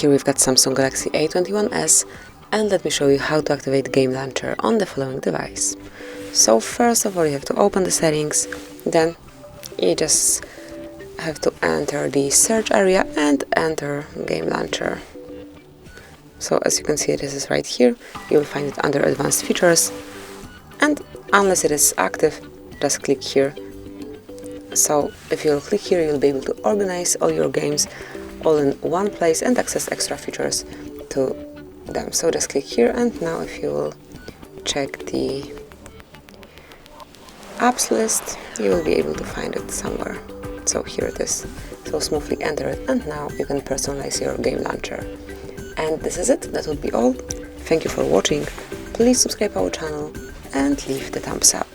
Here we've got Samsung Galaxy A21s, and let me show you how to activate Game Launcher on the following device. So first of all, you have to open the settings, then you just have to enter the search area and enter Game Launcher. So as you can see, this is right here. You will find it under Advanced Features, and unless it is active, just click here. So if you'll click here, you'll be able to organize all your games all in one place and access extra features to them. So just click here, and now if you will check the apps list, you will be able to find it somewhere. So here it is. So smoothly enter it, and now you can personalize your game launcher. And this is it. That would be all. Thank you for watching. Please subscribe our channel and leave the thumbs up.